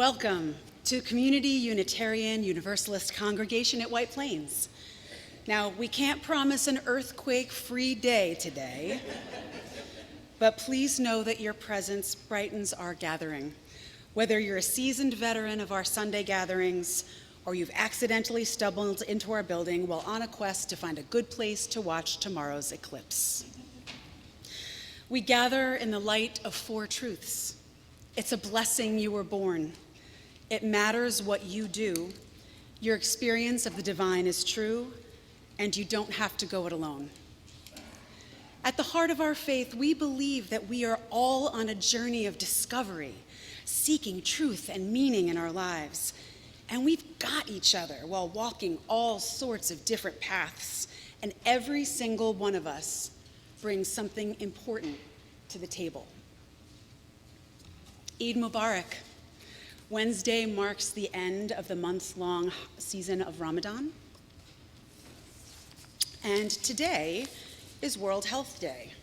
Welcome to Community Unitarian Universalist Congregation at White Plains. Now, we can't promise an earthquake-free day today, but please know that your presence brightens our gathering. Whether you're a seasoned veteran of our Sunday gatherings, or you've accidentally stumbled into our building while on a quest to find a good place to watch tomorrow's eclipse. We gather in the light of four truths. It's a blessing you were born. It matters what you do. Your experience of the divine is true, and you don't have to go it alone. At the heart of our faith, we believe that we are all on a journey of discovery, seeking truth and meaning in our lives. And we've got each other while walking all sorts of different paths, and every single one of us brings something important to the table. Eid Mubarak. Wednesday marks the end of the month-long season of Ramadan. And today is World Health Day.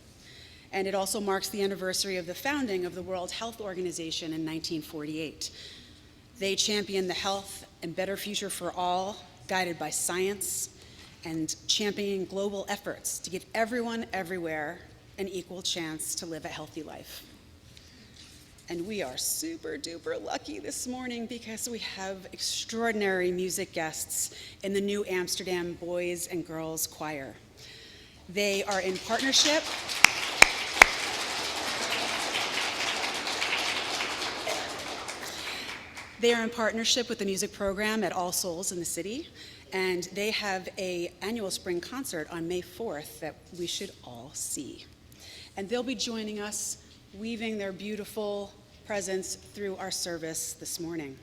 And it also marks the anniversary of the founding of the World Health Organization in 1948. They championed the health and better future for all, guided by science, and championing global efforts to give everyone everywhere an equal chance to live a healthy life. And we are super duper lucky this morning because we have extraordinary music guests in the new Amsterdam Boys and Girls Choir. They are in partnership with the music program at All Souls in the city, and they have an annual spring concert on May 4th that we should all see. And they'll be joining us, weaving their beautiful presence through our service this morning.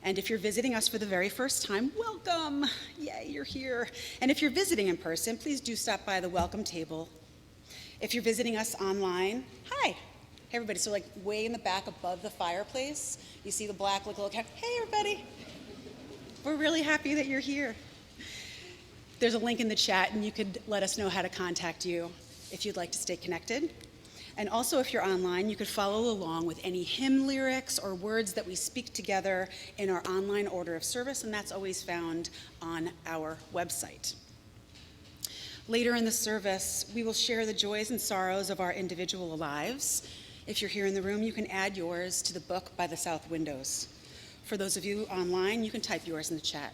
And if you're visiting us for the very first time, welcome! Yay, you're here. And if you're visiting in person, please do stop by the welcome table. If you're visiting us online, hi! Hey everybody, so like way in the back above the fireplace, you see the black little cat. Hey everybody! We're really happy that you're here. There's a link in the chat and you could let us know how to contact you if you'd like to stay connected. And also, if you're online, you could follow along with any hymn lyrics or words that we speak together in our online order of service, and that's always found on our website. Later in the service, we will share the joys and sorrows of our individual lives. If you're here in the room, you can add yours to the book by the south windows. For those of you online, you can type yours in the chat.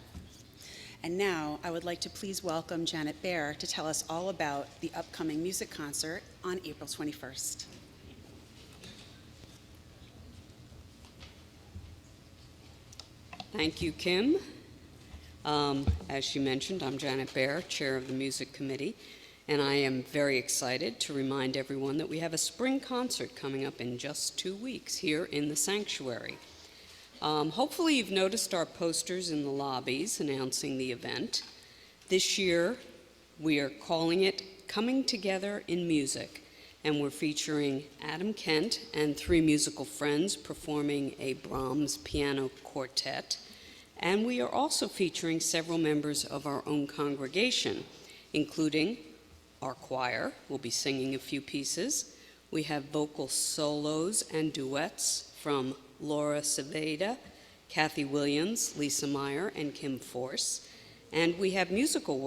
And now, I would like to please welcome Janet Baer to tell us all about the upcoming music concert on April 21st. Thank you, Kim. As she mentioned, I'm Janet Baer, Chair of the Music Committee, and I am very excited to remind everyone that we have a spring concert coming up in just 2 weeks here in the sanctuary. Hopefully you've noticed our posters in the lobbies announcing the event. This year, we are calling it Coming Together in Music, and we're featuring Adam Kent and 3 musical friends performing a Brahms piano quartet. And we are also featuring several members of our own congregation, including our choir. We'll be singing a few pieces. We have vocal solos and duets from Laura Saveda, Kathy Williams, Lisa Meyer, and Kim Force. And we have musical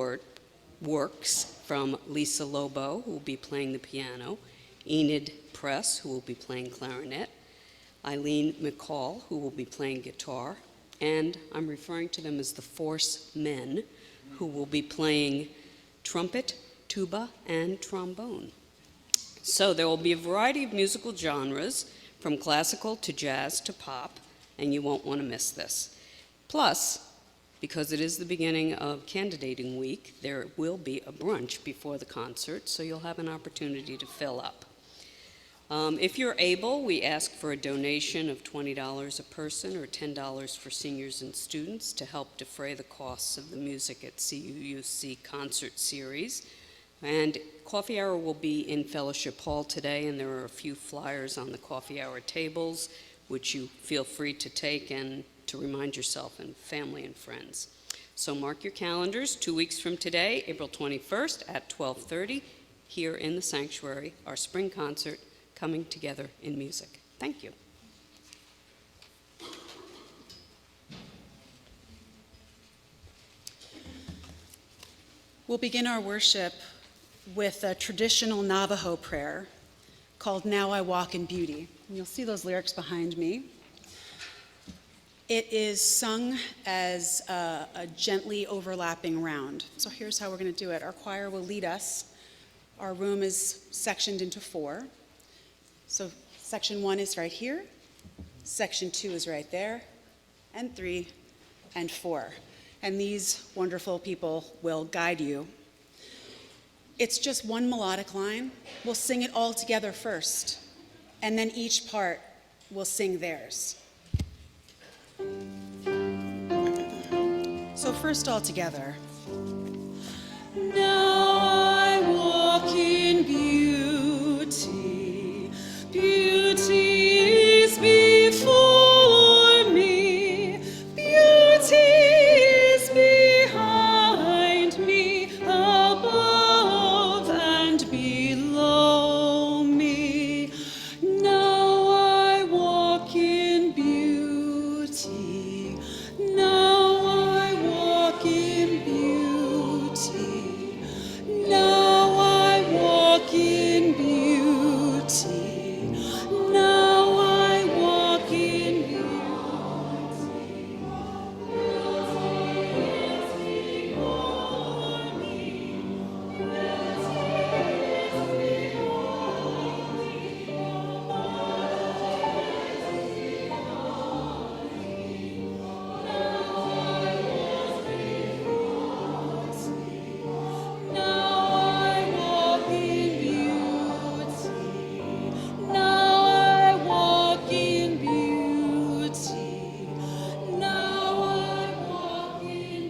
works from Lisa Lobo, who will be playing the piano, Enid Press, who will be playing clarinet, Eileen McCall, who will be playing guitar, and I'm referring to them as the Force Men, who will be playing trumpet, tuba, and trombone. So there will be a variety of musical genres, from classical to jazz to pop, and you won't want to miss this. Plus, because it is the beginning of candidating week, there will be a brunch before the concert, so you'll have an opportunity to fill up. If you're able, we ask for a donation of $20 a person or $10 for seniors and students to help defray the costs of the Music at CUUC concert series. And coffee hour will be in Fellowship Hall today, and there are a few flyers on the coffee hour tables, which you feel free to take and to remind yourself and family and friends. So mark your calendars, 2 weeks from today, April 21st at 12:30, here in the sanctuary, our spring concert, Coming Together in Music. Thank you. We'll begin our worship with a traditional Navajo prayer called Now I Walk in Beauty. And you'll see those lyrics behind me. It is sung as a gently overlapping round. So here's how we're going to do it. Our choir will lead us. Our room is sectioned into 4. So section 1 is right here, section 2 is right there, and 3 and 4. And these wonderful people will guide you. It's just one melodic line. We'll sing it all together first, and then each part will sing theirs. So first all together. Now I walk in beauty, beauty is before me, beauty is behind me, above and below me. Now I walk in beauty, now I walk in beauty, now I walk in beauty, now I walk in beauty. Now I walk in beauty, now I walk in beauty, now I walk in beauty, now I walk in beauty.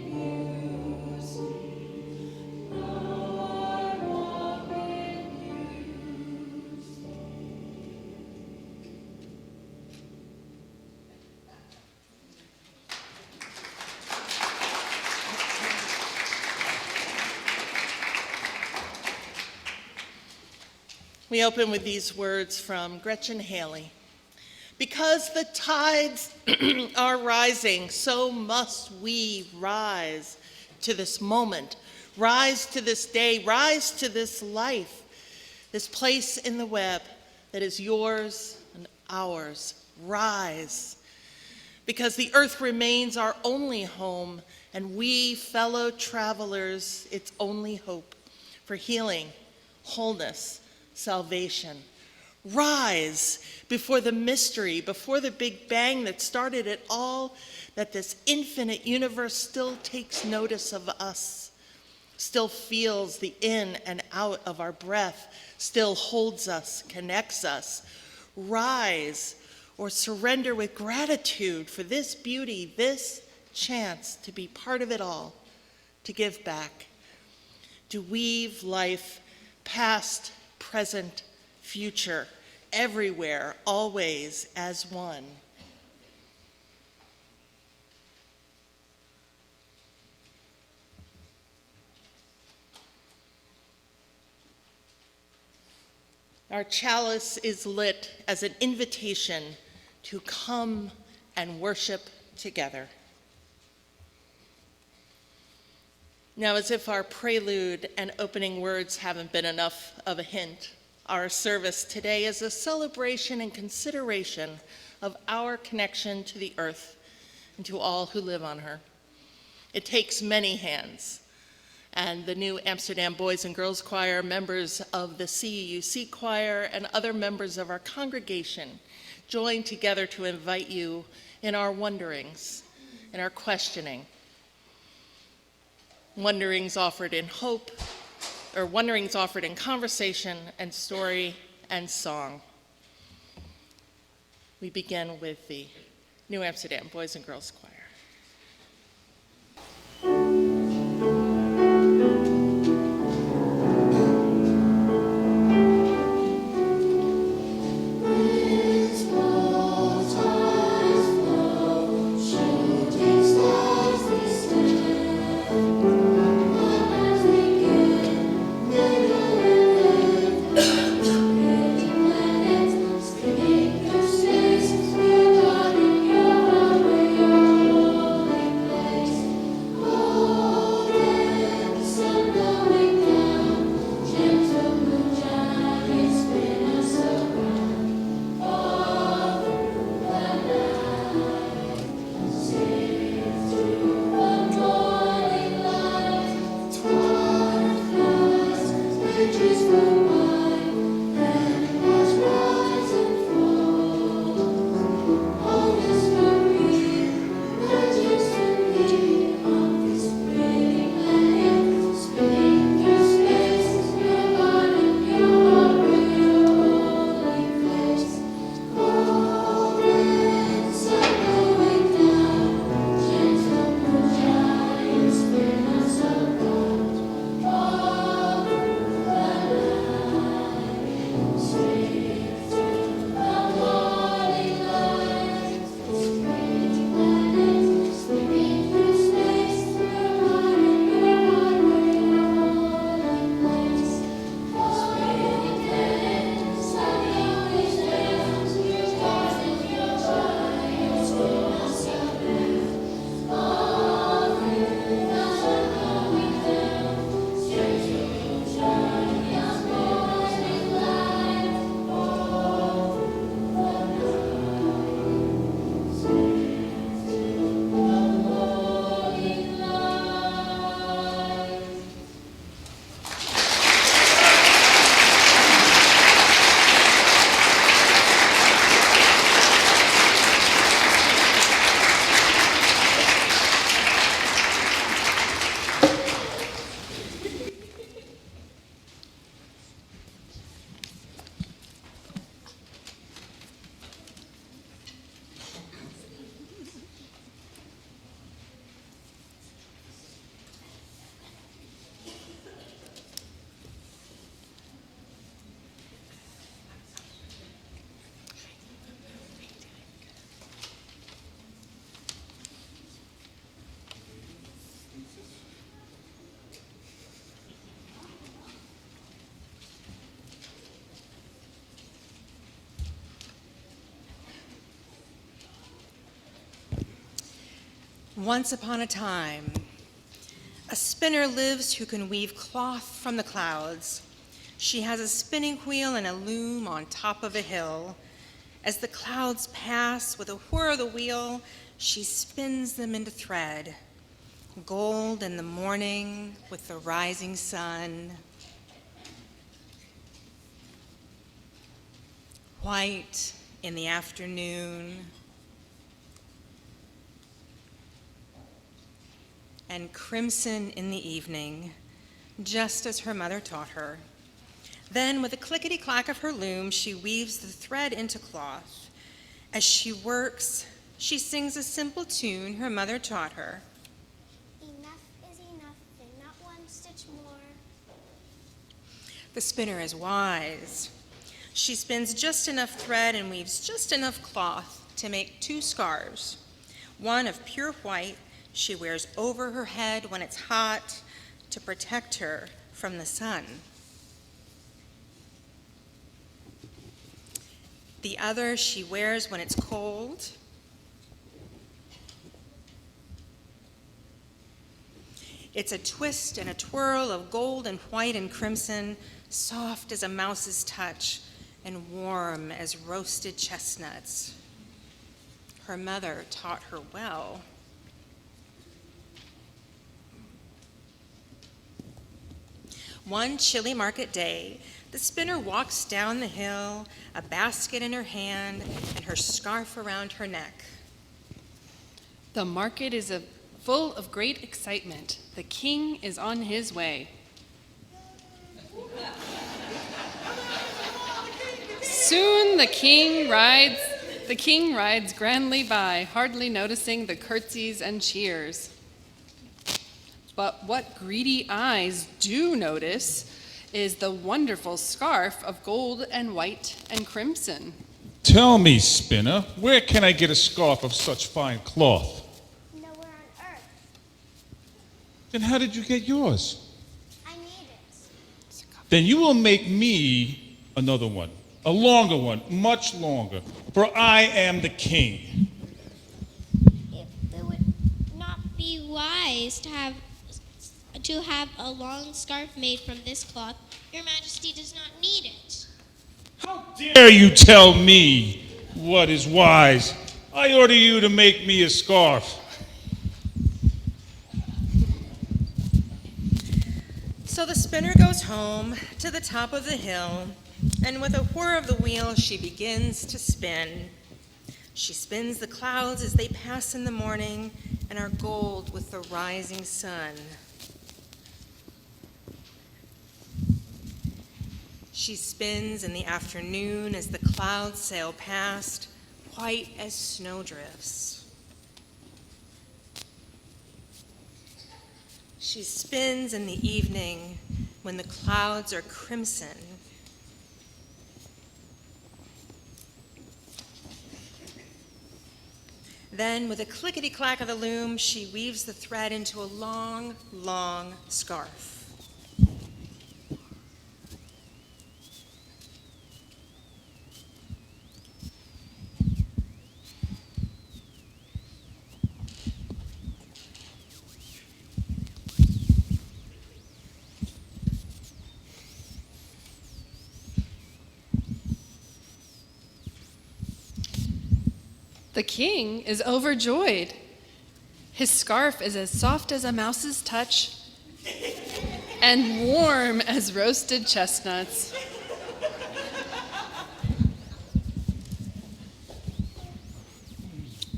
We open with these words from Gretchen Haley. Because the tides are rising, so must we rise to this moment, rise to this day, rise to this life, this place in the web that is yours and ours. Rise. Because the earth remains our only home, and we, fellow travelers, its only hope for healing, wholeness, salvation. Rise before the mystery, before the Big Bang that started it all, that this infinite universe still takes notice of us, still feels the in and out of our breath, still holds us, connects us. Rise or surrender with gratitude for this beauty, this chance to be part of it all, to give back, to weave life past, present, future, everywhere, always as one. Our chalice is lit as an invitation to come and worship together. Now, as if our prelude and opening words haven't been enough of a hint, our service today is a celebration and consideration of our connection to the earth and to all who live on her. It takes many hands, and the new Amsterdam Boys and Girls Choir, members of the CUUC choir, and other members of our congregation join together to invite you in our wonderings, in our questioning. Wonderings offered in hope, or wonderings offered in conversation and story and song. We begin with the New Amsterdam Boys and Girls Choir. Your Once upon a time, a spinner lives who can weave cloth from the clouds. She has a spinning wheel and a loom on top of a hill. As the clouds pass with a whir of the wheel, she spins them into thread. Gold in the morning with the rising sun. White in the afternoon. And crimson in the evening, just as her mother taught her. Then, with a clickety-clack of her loom, she weaves the thread into cloth. As she works, she sings a simple tune her mother taught her. Enough is enough, and not one stitch more. The spinner is wise. She spins just enough thread and weaves just enough cloth to make 2 scarves. One of pure white she wears over her head when it's hot to protect her from the sun. The other she wears when it's cold. It's a twist and a twirl of gold and white and crimson, soft as a mouse's touch and warm as roasted chestnuts. Her mother taught her well. One chilly market day, the spinner walks down the hill, a basket in her hand and her scarf around her neck. The market is full of great excitement. The king is on his way. Soon the king rides grandly by, hardly noticing the curtsies and cheers. But what greedy eyes do notice is the wonderful scarf of gold and white and crimson. Tell me, spinner, where can I get a scarf of such fine cloth? Nowhere on earth. Then how did you get yours? I made it. Then you will make me another one, a longer one, much longer, for I am the king. If it would not be wise to have a long scarf made from this cloth, Your Majesty does not need it. How dare you tell me what is wise? I order you to make me a scarf. So the spinner goes home to the top of the hill, and with a whir of the wheel, she begins to spin. She spins the clouds as they pass in the morning and are gold with the rising sun. She spins in the afternoon as the clouds sail past, white as snowdrifts. She spins in the evening when the clouds are crimson. Then, with a clickety-clack of the loom, she weaves the thread into a long, long scarf. The king is overjoyed. His scarf is as soft as a mouse's touch and warm as roasted chestnuts.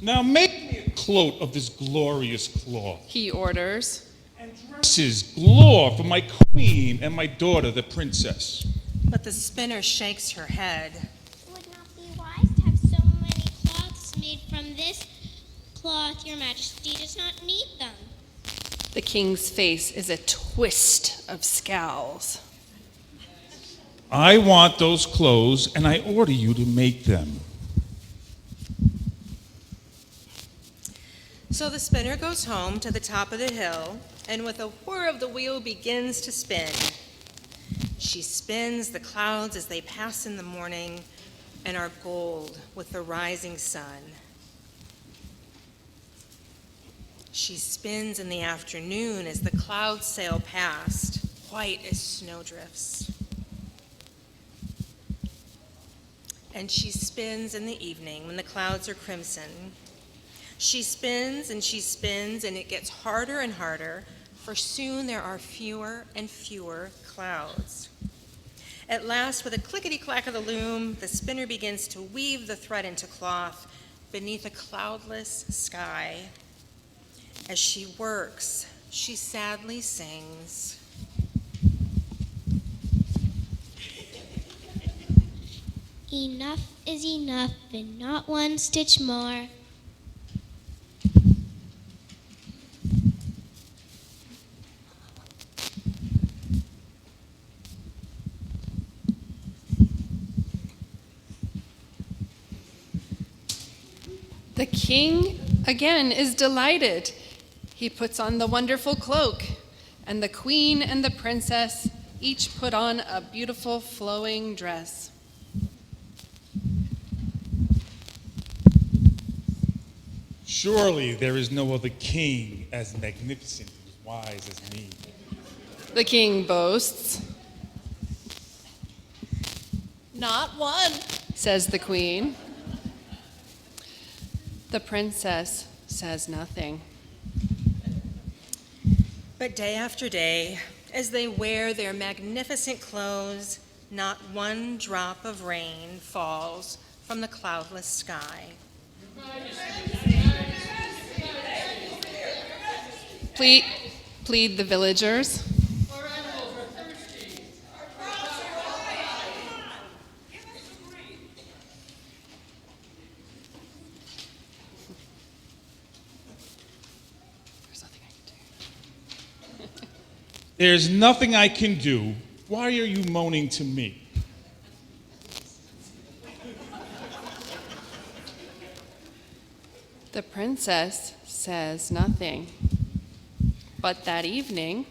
Now make me a cloak of this glorious cloth, He orders. and dresses galore for my queen and my daughter, the princess. But the spinner shakes her head. It would not be wise to have so many cloths made from this cloth. Your Majesty does not need them. The king's face is a twist of scowls. I want those clothes, and I order you to make them. So the spinner goes home to the top of the hill, and with a whir of the wheel begins to spin. She spins the clouds as they pass in the morning and are gold with the rising sun. She spins in the afternoon as the clouds sail past, white as snowdrifts. And she spins in the evening when the clouds are crimson. She spins, and it gets harder and harder, for soon there are fewer and fewer clouds. At last, with a clickety-clack of the loom, the spinner begins to weave the thread into cloth beneath a cloudless sky. As she works, she sadly sings. Enough is enough, and not one stitch more. The king again is delighted. He puts on the wonderful cloak, and the queen and the princess each put on a beautiful flowing dress. Surely there is no other king as magnificent and wise as me. The king boasts, Not one. says the queen. The princess says nothing. But day after day, as they wear their magnificent clothes, not one drop of rain falls from the cloudless sky. Plead the villagers. There's nothing I can do. Why are you moaning to me? The princess says nothing. But that evening,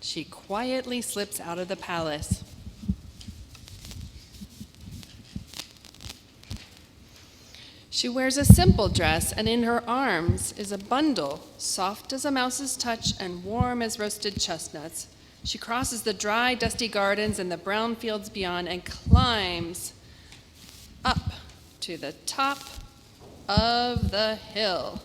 she quietly slips out of the palace. She wears a simple dress, and in her arms is a bundle, soft as a mouse's touch and warm as roasted chestnuts. She crosses the dry, dusty gardens and the brown fields beyond and climbs up to the top of the hill.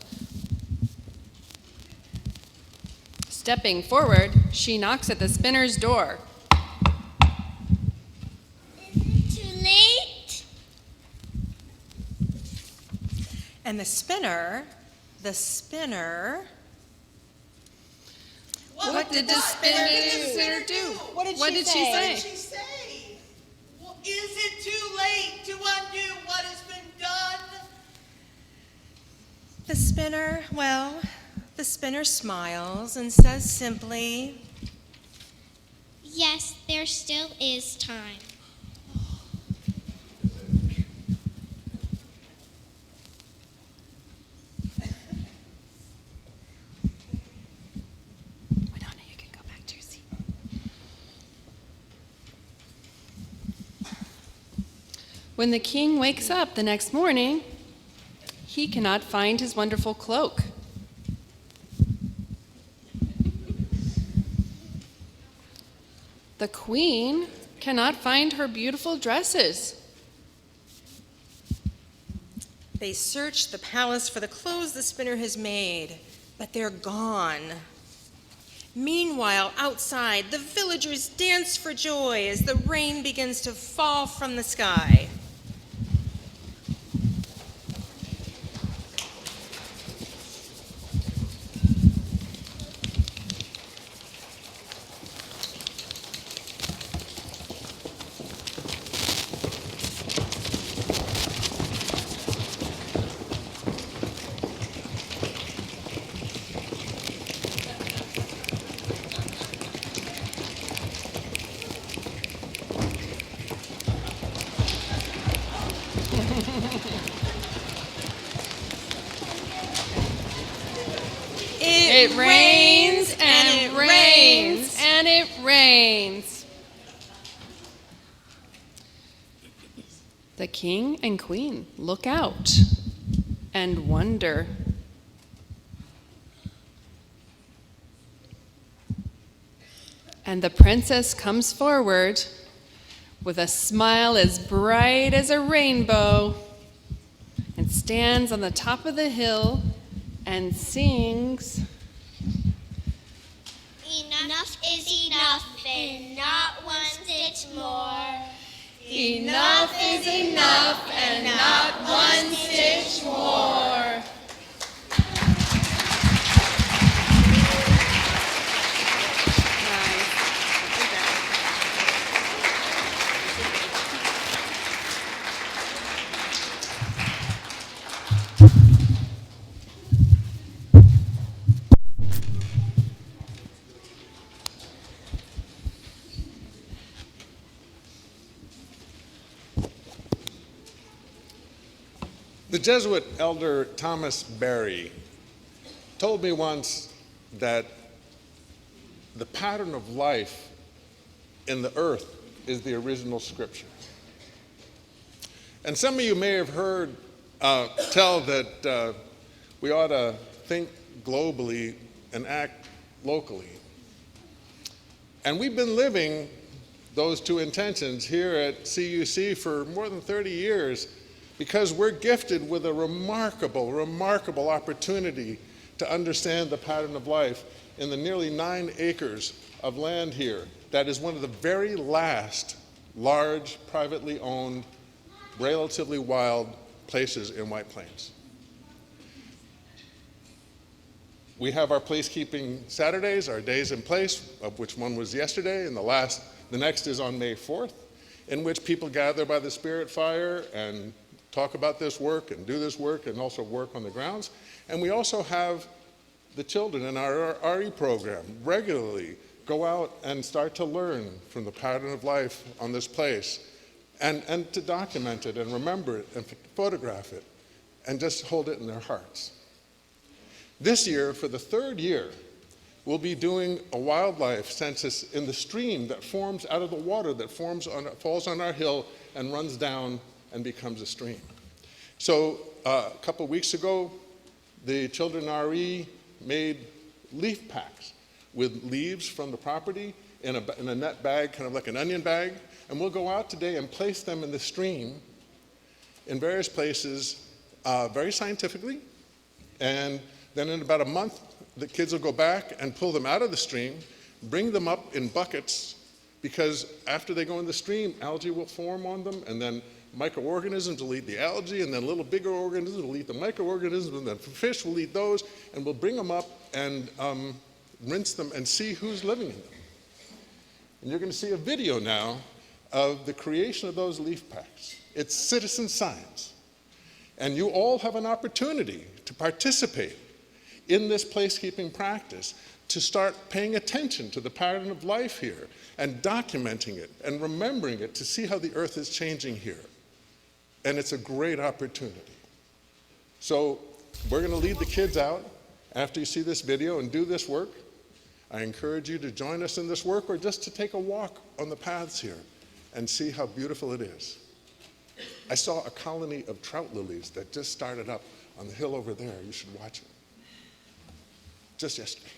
Stepping forward, she knocks at the spinner's door. Is it too late? And the spinner, What did the spinner do? What did she she say? What did she say? Well, is it too late to undo what has been done? The spinner smiles and says simply, Yes, there still is time. Madonna, you can go back to your seat. When the king wakes up the next morning, he cannot find his wonderful cloak. The queen cannot find her beautiful dresses. They search the palace for the clothes the spinner has made, but they're gone. Meanwhile, outside, the villagers dance for joy as the rain begins to fall from the sky. It rains and it rains and it rains. The king and queen look out and wonder. And the princess comes forward with a smile as bright as a rainbow and stands on the top of the hill and sings, Enough is enough and not one stitch more. "Enough is enough and not one stitch more." The Jesuit elder Thomas Berry told me once that the pattern of life in the earth is the original scripture. And some of you may have heard tell that we ought to think globally and act locally. And we've been living those two intentions here at CUC for more than 30 years because we're gifted with a remarkable, remarkable opportunity to understand the pattern of life in the nearly 9 acres of land here that is one of the very last large, privately owned, relatively wild places in White Plains. We have our placekeeping Saturdays, our days in place, of which one was yesterday, and the next is on May 4th, in which people gather by the Spirit fire and talk about this work and do this work and also work on the grounds. And we also have the children in our RE program regularly go out and start to learn from the pattern of life on this place and to document it and remember it and photograph it and just hold it in their hearts. This year, for the 3rd year, we'll be doing a wildlife census in the stream that forms out of the water that falls on our hill and runs down and becomes a stream. So a couple weeks ago, the children RE made leaf packs with leaves from the property in a net bag, kind of like an onion bag, and we'll go out today and place them in the stream in various places very scientifically, and then in about a month, the kids will go back and pull them out of the stream, bring them up in buckets, because after they go in the stream, algae will form on them, and then microorganisms will eat the algae, and then little bigger organisms will eat the microorganisms, and then fish will eat those, and we'll bring them up and rinse them and see who's living in them. And you're going to see a video now of the creation of those leaf packs. It's citizen science. And you all have an opportunity to participate in this placekeeping practice, to start paying attention to the pattern of life here and documenting it and remembering it to see how the earth is changing here. And it's a great opportunity. So we're going to lead the kids out after you see this video and do this work. I encourage you to join us in this work or just to take a walk on the paths here and see how beautiful it is. I saw a colony of trout lilies that just started up on the hill over there. You should watch it. Just yesterday.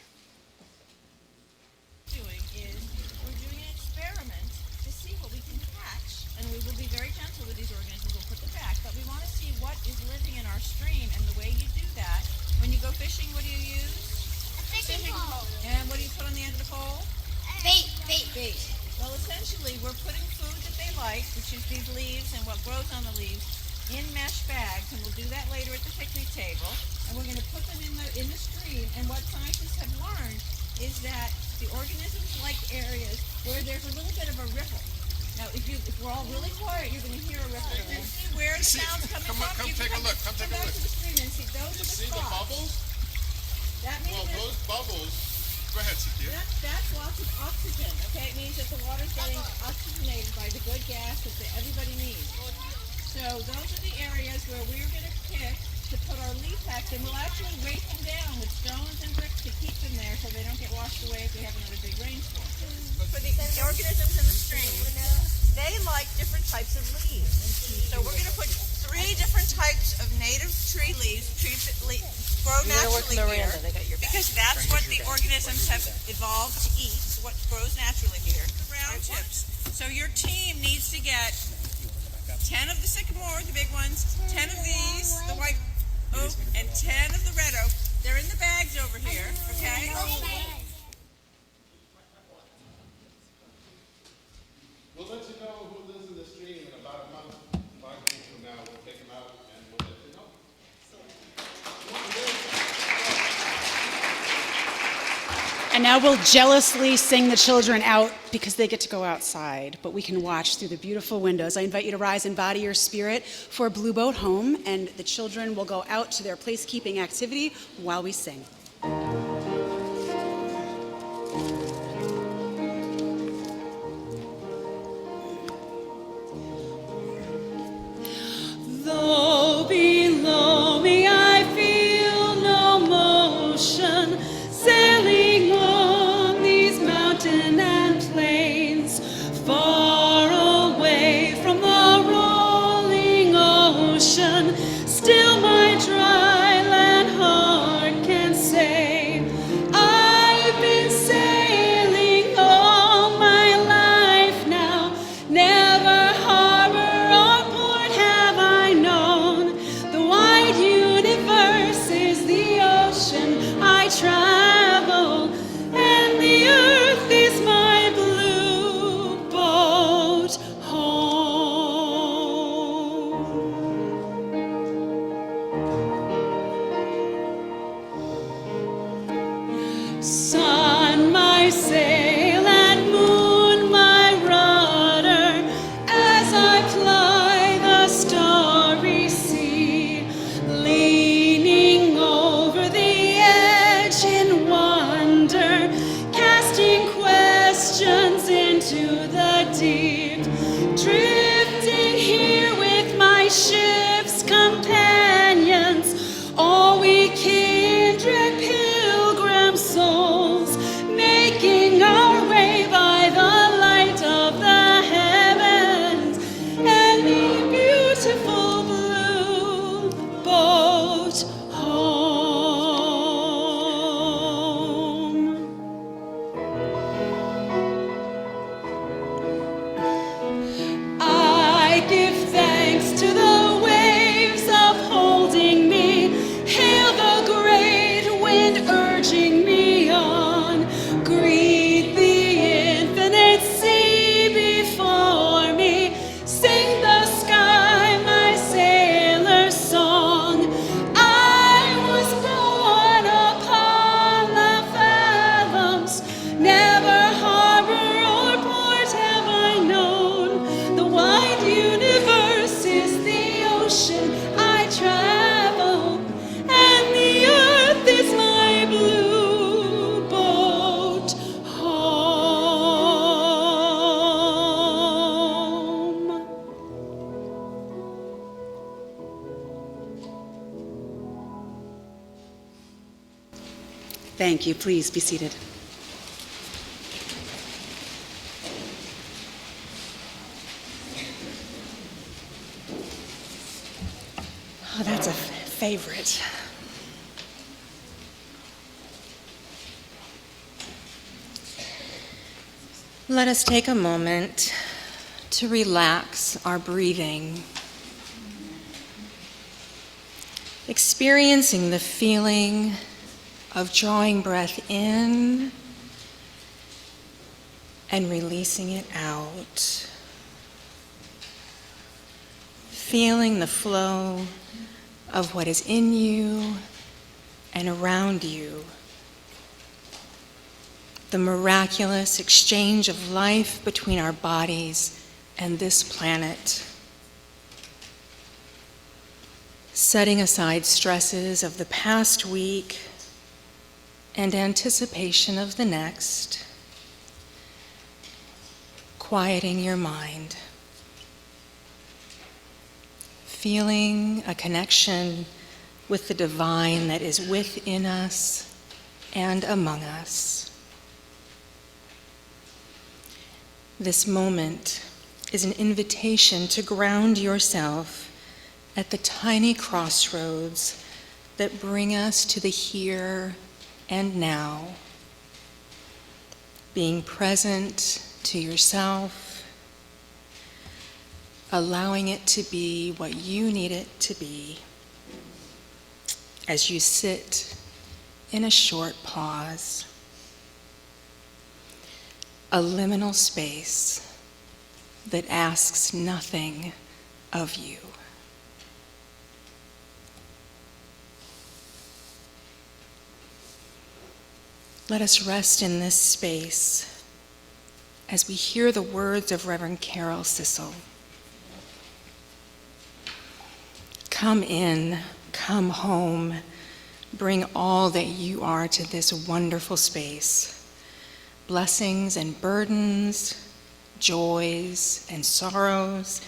We're doing an experiment to see what we can catch, and we will be very gentle with these organisms. We'll put them back, but we want to see what is living in our stream. And the way you do that, when you go fishing, what do you use? A fishing pole. And what do you put on the end of the pole? Bait. Well, essentially, we're putting food that they like, which is these leaves and what grows on the leaves, in mesh bags, and we'll do that later at the picnic table. And we're going to put them in the stream. And what scientists have learned is that the organisms like areas where there's a little bit of a ripple. Now, if we're all really quiet, you're going to hear a ripple. You can see where the sound's coming from. Come take a look. Come take a look. To the stream and see those are the See the spots. bubbles? That means Well, those bubbles. Go ahead, Cynthia. that's lots of oxygen. Okay, it means that the water's getting oxygenated by the good gas that everybody needs. So those are the areas where we're going to pick to put our leaf packs in. We'll actually weight them down with stones and bricks to keep them there so they don't get washed away if we have another big rainstorm. For the organisms in the stream, they like different types of leaves. So we're going to put 3 different types of native tree leaves, trees that grow naturally here, because that's what the organisms have evolved to eat. what grows naturally here. Round chips. So your team needs to get 10 of the sycamore, the big ones, 10 of these, the white oak, and 10 of the red oak. They're in the bags over here, okay? We'll let you know who lives in the stream in about a month, 5 weeks from now. We'll take them out and we'll let you know. And now we'll jealously sing the children out because they get to go outside, but we can watch through the beautiful windows. I invite you to rise and body your spirit for Blue Boat Home, and the children will go out to their placekeeping activity while we sing. Though below me I feel no motion, sailing on these mountain and plains, far away from the rolling ocean, still my dry land heart can say, I've been sailing all my life now, never harbor or port have I known. The wide universe is the ocean I travel, and the earth is my blue boat home. Sun, my sail, and moon, my rudder, as I ply the starry sea, leaning over the edge in wonder, casting questions into the deep, drifting here with my ship's companions, all we kindred pilgrim souls, making our way by the light of the heavens and the beautiful blue boat home. I give thanks to the waves upholding me, hail the great wind urging me on, greet the infinite sea before me, sing the sky my sailor's song. I was born upon the fathoms, never harbor or port have I known. The wide universe is the ocean I travel, and the earth is my blue boat home. Thank you. Please be seated. Oh, that's a favorite. Let us take a moment to relax our breathing, experiencing the feeling of drawing breath in and releasing it out, feeling the flow of what is in you and around you, the miraculous exchange of life between our bodies and this planet, setting aside stresses of the past week and anticipation of the next, quieting your mind, feeling a connection with the divine that is within us and among us. This moment is an invitation to ground yourself at the tiny crossroads that bring us to the here and now. being present to yourself, allowing it to be what you need it to be as you sit in a short pause, a liminal space that asks nothing of you. Let us rest in this space as we hear the words of Reverend Carol Sissel. Come in, come home, bring all that you are to this wonderful space. Blessings and burdens, joys and sorrows,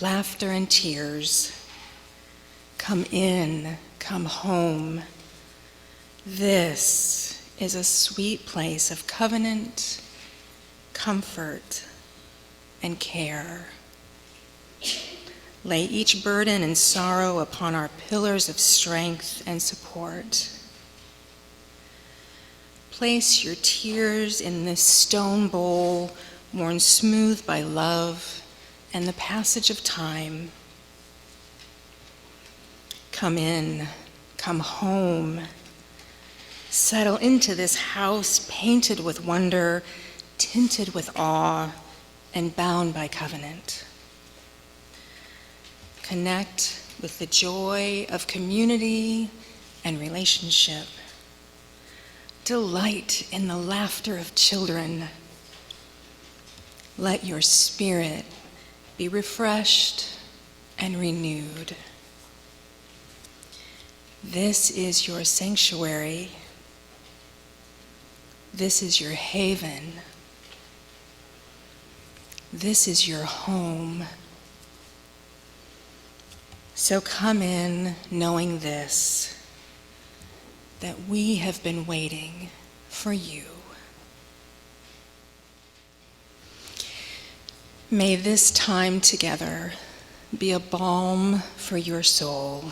laughter and tears. Come in, come home. This is a sweet place of covenant, comfort, and care. Lay each burden and sorrow upon our pillars of strength and support. Place your tears in this stone bowl worn smooth by love and the passage of time. Come in, come home. Settle into this house painted with wonder, tinted with awe, and bound by covenant. Connect with the joy of community and relationship. Delight in the laughter of children. Let your spirit be refreshed and renewed. This is your sanctuary. This is your haven. This is your home. So come in knowing this, that we have been waiting for you. May this time together be a balm for your soul.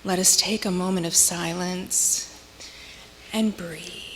Let us take a moment of silence and breathe.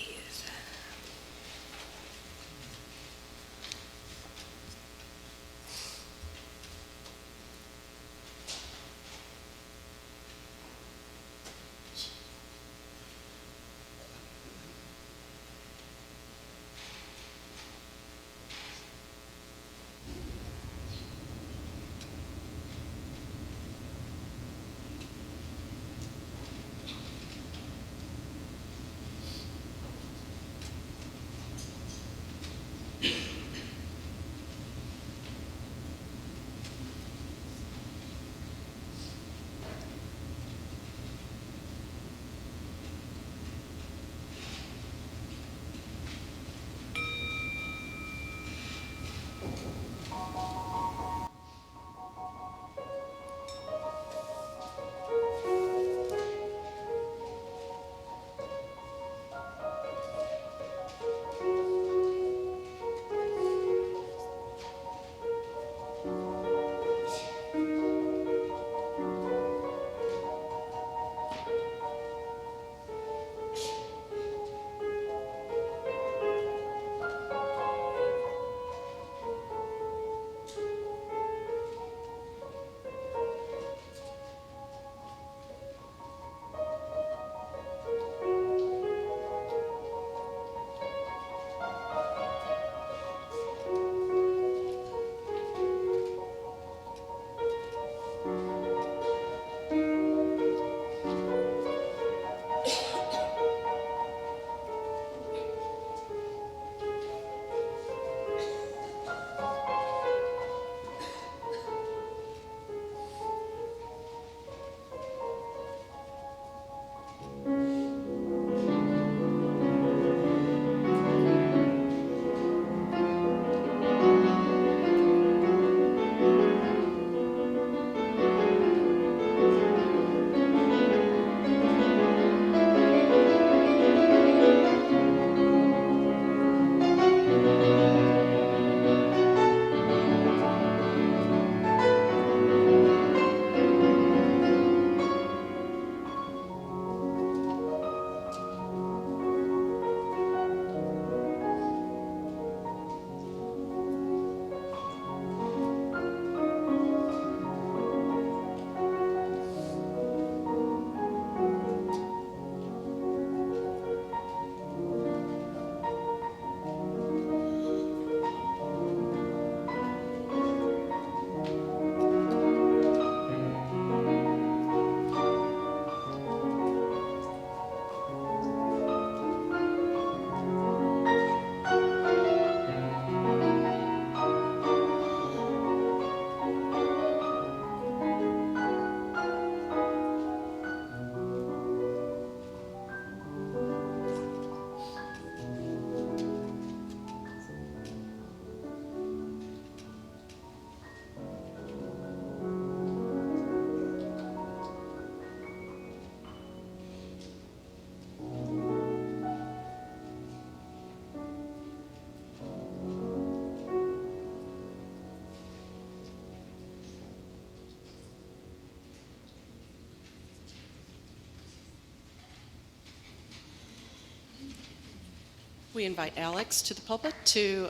We invite Alex to the pulpit to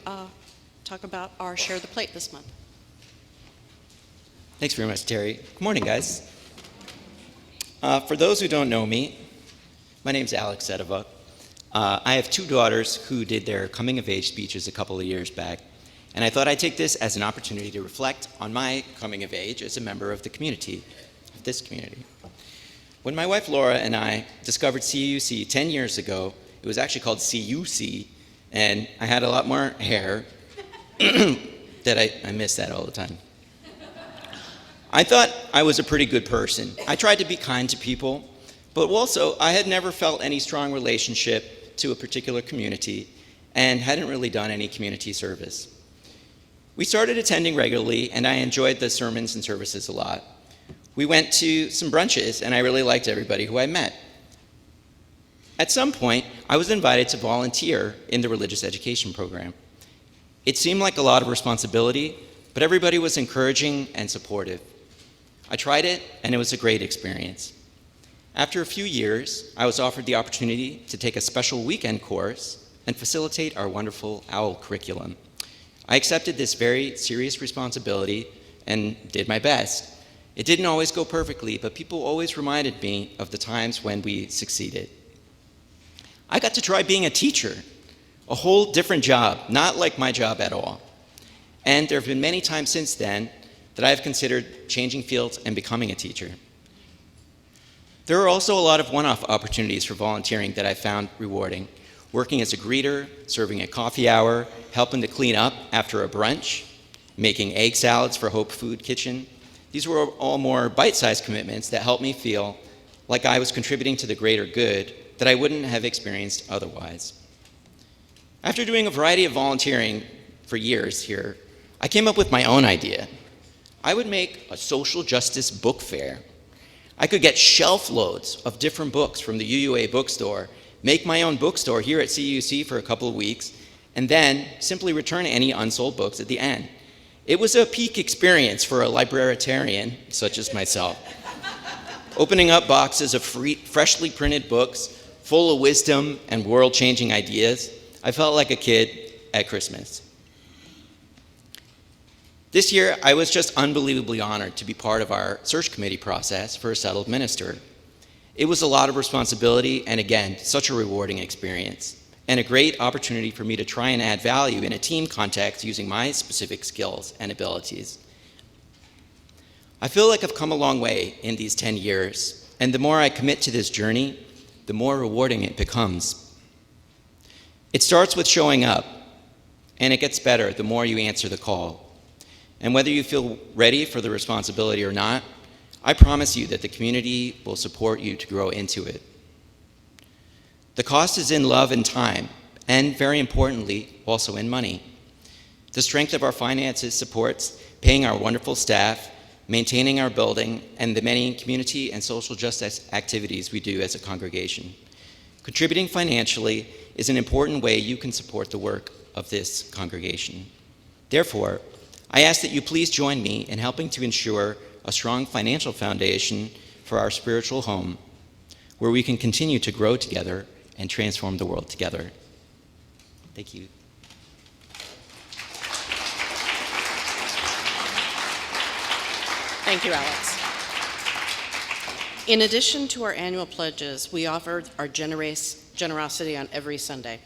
talk about our Share the Plate this month. Thanks very much, Terry. Good morning, guys. For those who don't know me, my name's Alex Sedeva. I have two daughters who did their coming-of-age speeches a couple of years back, and I thought I'd take this as an opportunity to reflect on my coming of age as a member of the community, of this community. When my wife Laura and I discovered CUUC 10 years ago, it was actually called CUC, and I had a lot more hair that I miss that all the time. I thought I was a pretty good person. I tried to be kind to people, but also I had never felt any strong relationship to a particular community and hadn't really done any community service. We started attending regularly, and I enjoyed the sermons and services a lot. We went to some brunches, and I really liked everybody who I met. At some point, I was invited to volunteer in the religious education program. It seemed like a lot of responsibility, but everybody was encouraging and supportive. I tried it, and it was a great experience. After a few years, I was offered the opportunity to take a special weekend course and facilitate our wonderful OWL curriculum. I accepted this very serious responsibility and did my best. It didn't always go perfectly, but people always reminded me of the times when we succeeded. I got to try being a teacher, a whole different job, not like my job at all. And there have been many times since then that I have considered changing fields and becoming a teacher. There are also a lot of one-off opportunities for volunteering that I found rewarding. Working as a greeter, serving a coffee hour, helping to clean up after a brunch, making egg salads for Hope Food Kitchen. These were all more bite-sized commitments that helped me feel like I was contributing to the greater good that I wouldn't have experienced otherwise. After doing a variety of volunteering for years here, I came up with my own idea. I would make a social justice book fair. I could get shelf loads of different books from the UUA bookstore, make my own bookstore here at CUC for a couple of weeks, and then simply return any unsold books at the end. It was a peak experience for a librarian such as myself. Opening up boxes of freshly printed books full of wisdom and world-changing ideas, I felt like a kid at Christmas. This year, I was just unbelievably honored to be part of our search committee process for a settled minister. It was a lot of responsibility and, again, such a rewarding experience, and a great opportunity for me to try and add value in a team context using my specific skills and abilities. I feel like I've come a long way in these 10 years, and the more I commit to this journey, the more rewarding it becomes. It starts with showing up, and it gets better the more you answer the call. And whether you feel ready for the responsibility or not, I promise you that the community will support you to grow into it. The cost is in love and time, and very importantly, also in money. The strength of our finances supports paying our wonderful staff, maintaining our building, and the many community and social justice activities we do as a congregation. Contributing financially is an important way you can support the work of this congregation. Therefore, I ask that you please join me in helping to ensure a strong financial foundation for our spiritual home, where we can continue to grow together and transform the world together. Thank you. Thank you, Alex. In addition to our annual pledges, we offer our generosity on every Sunday.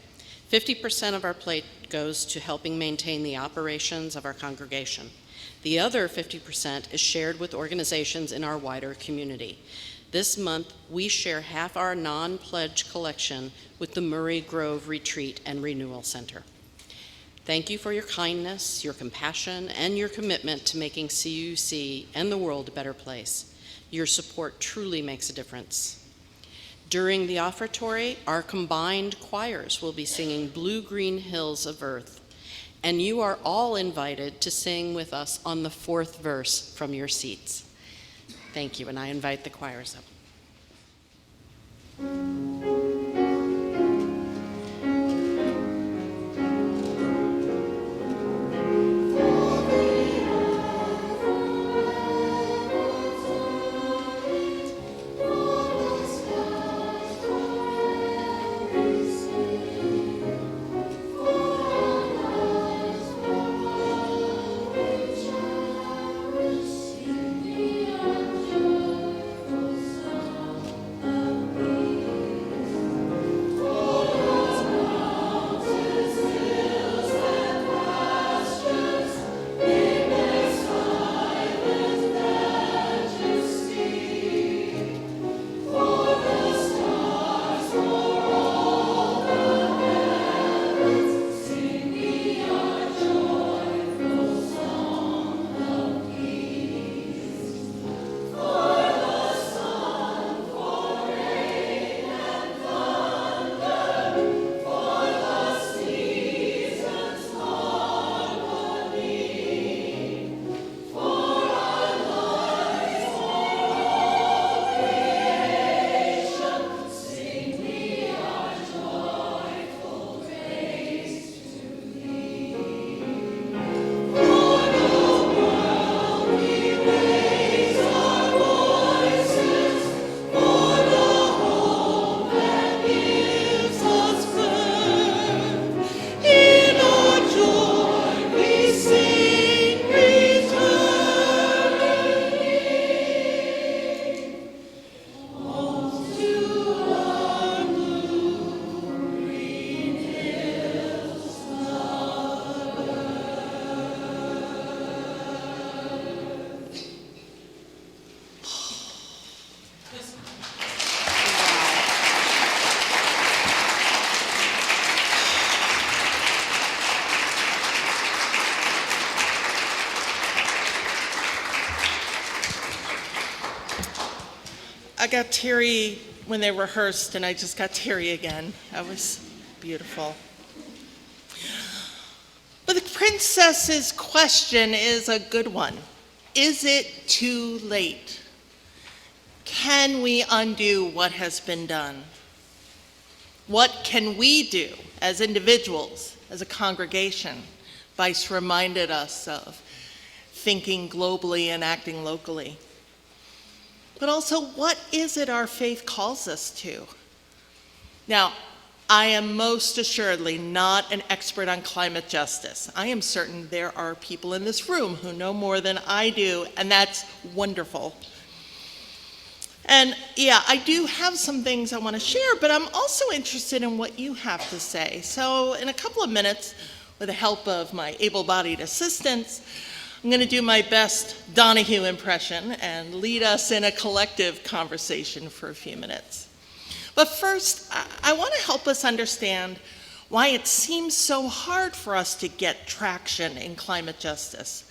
50% of our plate goes to helping maintain the operations of our congregation. The other 50% is shared with organizations in our wider community. This month, we share half our non-pledge collection with the Murray Grove Retreat and Renewal Center. Thank you for your kindness, your compassion, and your commitment to making CUC and the world a better place. Your support truly makes a difference. During the offertory, our combined choirs will be singing Blue Green Hills of Earth, and you are all invited to sing with us on the fourth verse from your seats. Thank you, and I invite the choirs up. got teary when they rehearsed, and I just got teary again. That was beautiful. But the princess's question is a good one. Is it too late? Can we undo what has been done? What can we do as individuals, as a congregation? Vice reminded us of thinking globally and acting locally. But also, what is it our faith calls us to? Now, I am most assuredly not an expert on climate justice. I am certain there are people in this room who know more than I do, and that's wonderful. And yeah, I do have some things I want to share, but I'm also interested in what you have to say. So in a couple of minutes, with the help of my able-bodied assistants, I'm going to do my best Donahue impression and lead us in a collective conversation for a few minutes. But first, I want to help us understand why it seems so hard for us to get traction in climate justice.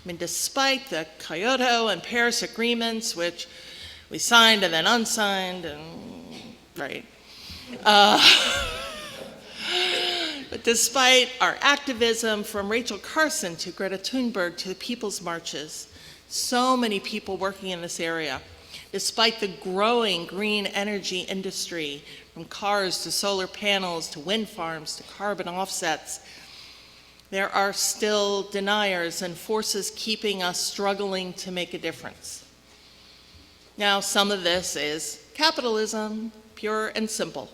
I mean, despite the Kyoto and Paris agreements, which we signed and then unsigned, and right. But despite our activism, from Rachel Carson to Greta Thunberg to the People's Marches, so many people working in this area, despite the growing green energy industry, from cars to solar panels to wind farms to carbon offsets, there are still deniers and forces keeping us struggling to make a difference. Now, some of this is capitalism, pure and simple.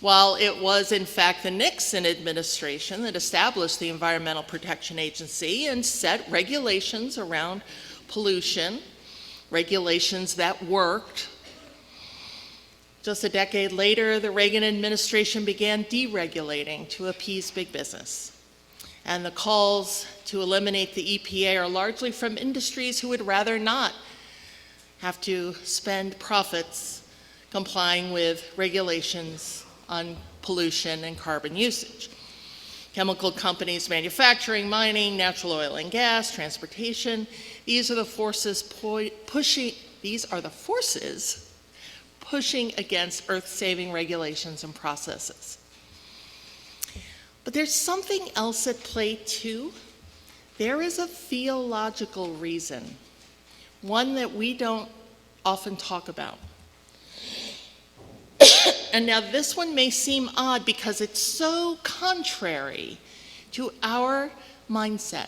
While it was, in fact, the Nixon administration that established the Environmental Protection Agency and set regulations around pollution, regulations that worked. Just a decade later, the Reagan administration began deregulating to appease big business. And the calls to eliminate the EPA are largely from industries who would rather not have to spend profits complying with regulations on pollution and carbon usage. Chemical companies, manufacturing, mining, natural oil and gas, transportation, these are the forces pushing against earth-saving regulations and processes. But there's something else at play too. There is a theological reason, one that we don't often talk about. And now this one may seem odd because it's so contrary to our mindset.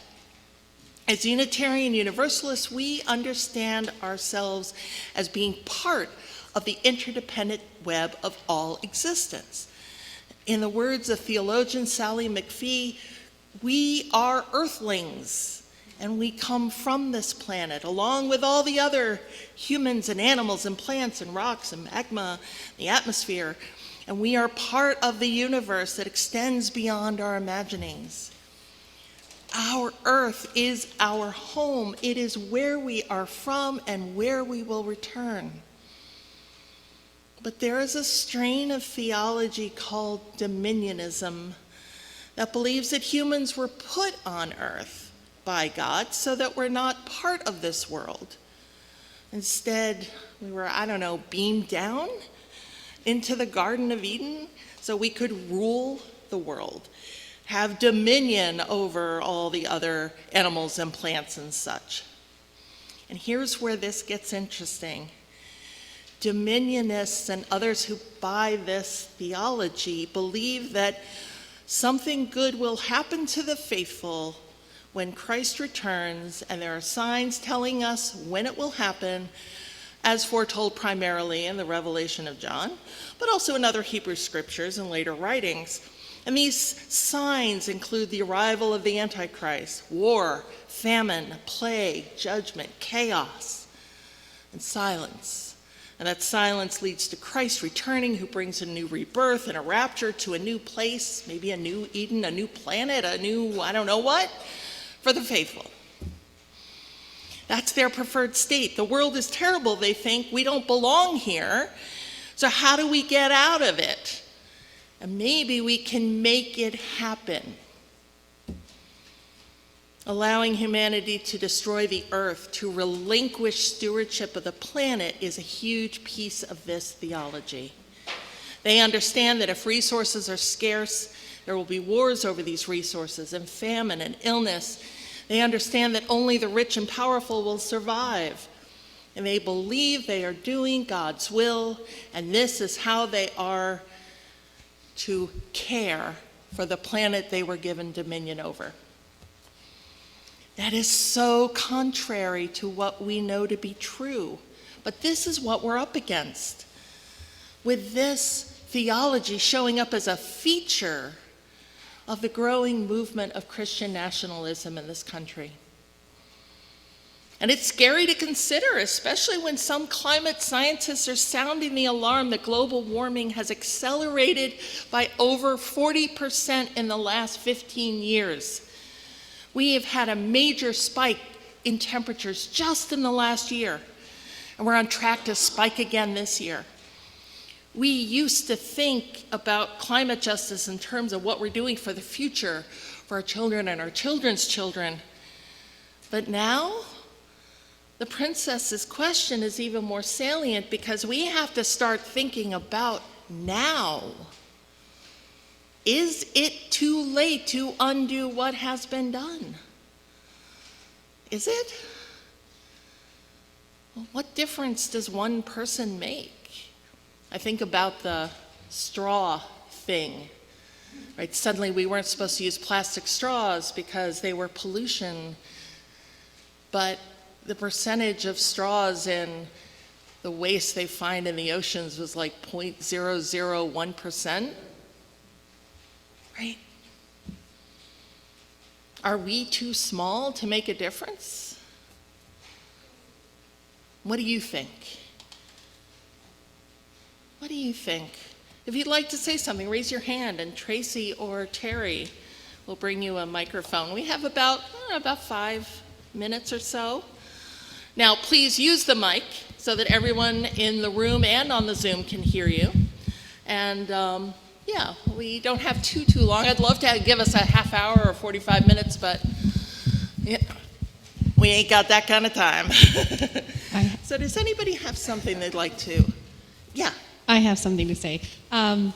As Unitarian Universalists, we understand ourselves as being part of the interdependent web of all existence. In the words of theologian Sally McPhee, we are earthlings, and we come from this planet, along with all the other humans and animals and plants and rocks and magma, the atmosphere, and we are part of the universe that extends beyond our imaginings. Our earth is our home. It is where we are from and where we will return. But there is a strain of theology called dominionism that believes that humans were put on earth by God so that we're not part of this world. Instead, we were, beamed down into the Garden of Eden so we could rule the world, have dominion over all the other animals and plants and such. And here's where this gets interesting. Dominionists and others who buy this theology believe that something good will happen to the faithful when Christ returns, and there are signs telling us when it will happen, as foretold primarily in the Revelation of John, but also in other Hebrew scriptures and later writings. And these signs include the arrival of the Antichrist, war, famine, plague, judgment, chaos, and silence. And that silence leads to Christ returning, who brings a new rebirth and a rapture to a new place, maybe a new Eden, a new planet, a new I don't know what, for the faithful. That's their preferred state. The world is terrible, they think. We don't belong here. So how do we get out of it? And maybe we can make it happen. Allowing humanity to destroy the earth, to relinquish stewardship of the planet, is a huge piece of this theology. They understand that if resources are scarce, there will be wars over these resources and famine and illness. They understand that only the rich and powerful will survive. And they believe they are doing God's will, and this is how they are to care for the planet they were given dominion over. That is so contrary to what we know to be true. But this is what we're up against. With this theology showing up as a feature of the growing movement of Christian nationalism in this country. And it's scary to consider, especially when some climate scientists are sounding the alarm that global warming has accelerated by over 40% in the last 15 years. We have had a major spike in temperatures just in the last year, and we're on track to spike again this year. We used to think about climate justice in terms of what we're doing for the future, for our children and our children's children. But now, the princess's question is even more salient because we have to start thinking about now. Is it too late to undo what has been done? Is it? Well, what difference does one person make? I think about the straw thing, right? Suddenly we weren't supposed to use plastic straws because they were pollution, but the percentage of straws in the waste they find in the oceans was like 0.001%. Right? Are we too small to make a difference? What do you think? What do you think? If you'd like to say something, raise your hand, and Tracy or Terry will bring you a microphone. We have about 5 minutes or so. Now, please use the mic so that everyone in the room and on the Zoom can hear you. And yeah, we don't have too long. I'd love to give us a half hour or 45 minutes, but yeah, we ain't got that kind of time. So does anybody have something they'd like to? Yeah. I have something to say. I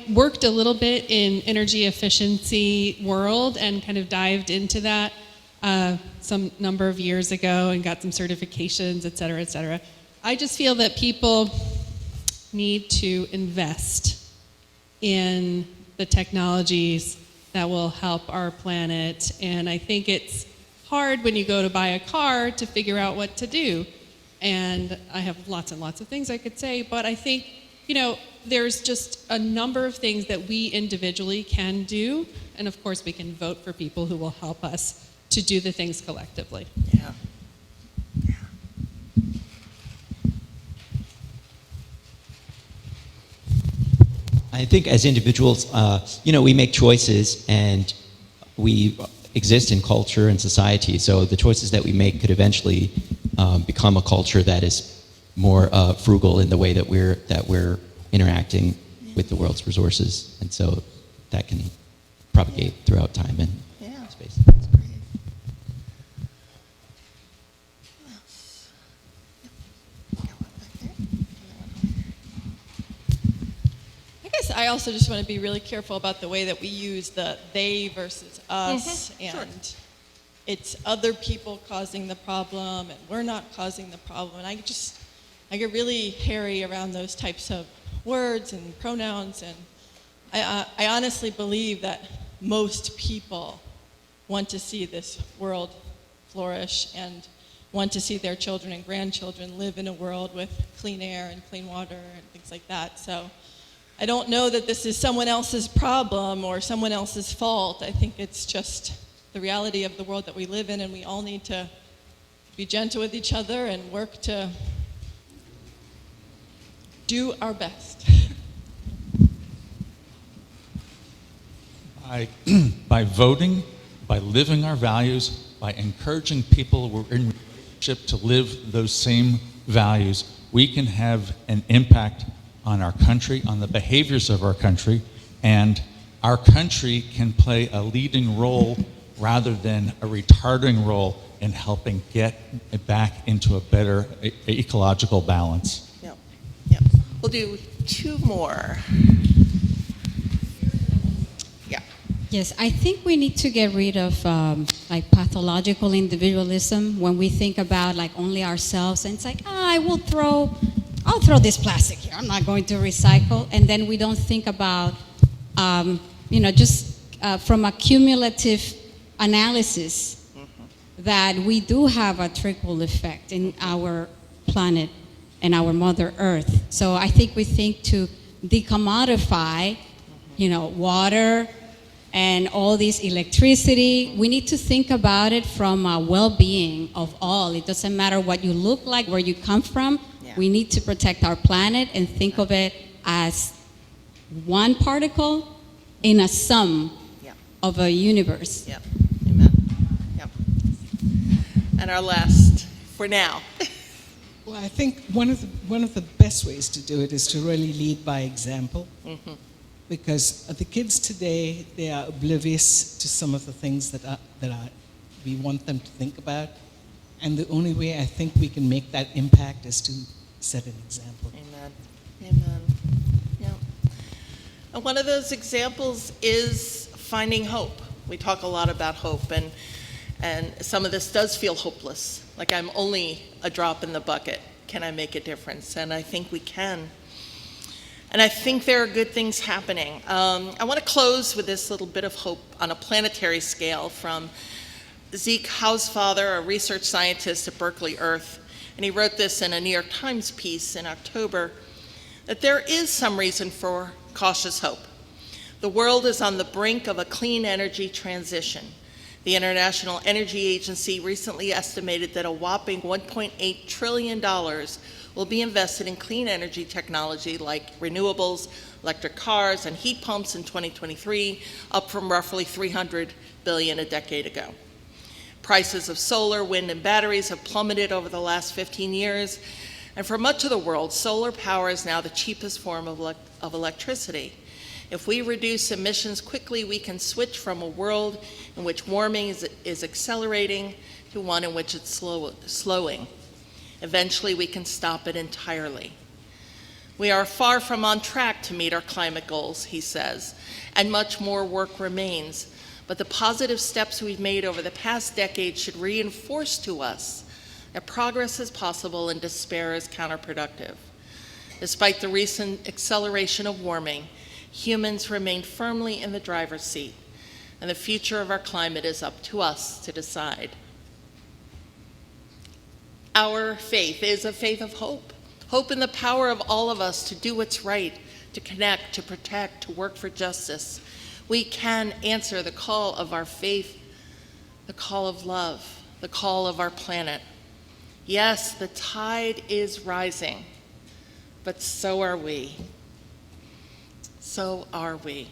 worked a little bit in energy efficiency world and kind of dived into that some number of years ago and got some certifications, et cetera, et cetera. I just feel that people need to invest in the technologies that will help our planet. And I think it's hard when you go to buy a car to figure out what to do. And I have lots and lots of things I could say, but I think, there's just a number of things that we individually can do. And of course, we can vote for people who will help us to do the things collectively. Yeah. I think as individuals, we make choices and we exist in culture and society. So the choices that we make could eventually become a culture that is more frugal in the way that we're interacting with the world's resources, and so that can propagate throughout time and space. That's great. Who else? I guess I also just want to be really careful about the way that we use the they versus us, and it's other people causing the problem, and we're not causing the problem. And I get really hairy around those types of words and pronouns, and I honestly believe that most people want to see this world flourish and want to see their children and grandchildren live in a world with clean air and clean water and things like that. So I don't know that this is someone else's problem or someone else's fault. I think it's just the reality of the world that we live in, and we all need to be gentle with each other and work to do our best. By voting, by living our values, by encouraging people who are in relationship to live those same values, we can have an impact on our country, on the behaviors of our country, and our country can play a leading role rather than a retarding role in helping get it back into a better ecological balance. Yep. Yep. We'll do two more. Yeah. Yes, I think we need to get rid of like pathological individualism when we think about like only ourselves, and it's like, I'll throw this plastic here. I'm not going to recycle, and then we don't think about, just from a cumulative analysis that we do have a trickle effect in our planet and our Mother Earth. So I think we think to decommodify, water and all this electricity. We need to think about it from a well-being of all. It doesn't matter what you look like, where you come from. Yeah. We need to protect our planet and think of it as one particle in a sum of a universe. Yep. Amen. Yep. And our last, for now. Well, I think one of the best ways to do it is to really lead by example. Mm-hmm. Because the kids today, they are oblivious to some of the things that we want them to think about. And the only way I think we can make that impact is to set an example. Amen. Amen. Yeah. And one of those examples is finding hope. We talk a lot about hope, and some of this does feel hopeless. Like I'm only a drop in the bucket. Can I make a difference? And I think we can. And I think there are good things happening. I want to close with this little bit of hope on a planetary scale from Zeke Hausfather, a research scientist at Berkeley Earth. And he wrote this in a New York Times piece in October, that there is some reason for cautious hope. The world is on the brink of a clean energy transition. The International Energy Agency recently estimated that a whopping $1.8 trillion will be invested in clean energy technology like renewables, electric cars, and heat pumps in 2023, up from roughly $300 billion a decade ago. Prices of solar, wind, and batteries have plummeted over the last 15 years, and for much of the world, solar power is now the cheapest form of electricity. If we reduce emissions quickly, we can switch from a world in which warming is accelerating to one in which it's slowing. Eventually, we can stop it entirely. We are far from on track to meet our climate goals, he says, and much more work remains. But the positive steps we've made over the past decade should reinforce to us that progress is possible and despair is counterproductive. Despite the recent acceleration of warming, humans remain firmly in the driver's seat, and the future of our climate is up to us to decide. Our faith is a faith of hope. Hope in the power of all of us to do what's right, to connect, to protect, to work for justice. We can answer the call of our faith, the call of love, the call of our planet. Yes, the tide is rising, but so are we. So are we.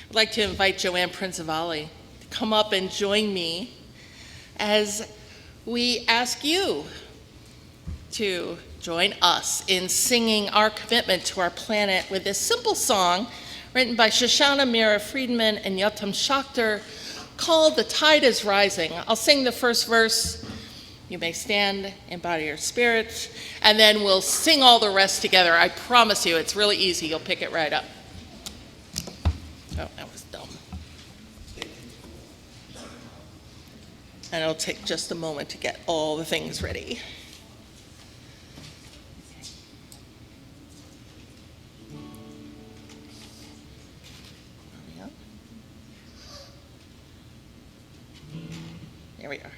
I'd like to invite Joanne Principali to come up and join me as we ask you to join us in singing our commitment to our planet with this simple song written by Shoshana Mira Friedman and Yotam Schachter called The Tide is Rising. I'll sing the first verse. You may stand, embody your spirit, and then we'll sing all the rest together. I promise you, it's really easy. You'll pick it right up. Oh, that was dumb. And it'll take just a moment to get all the things ready. Here we are.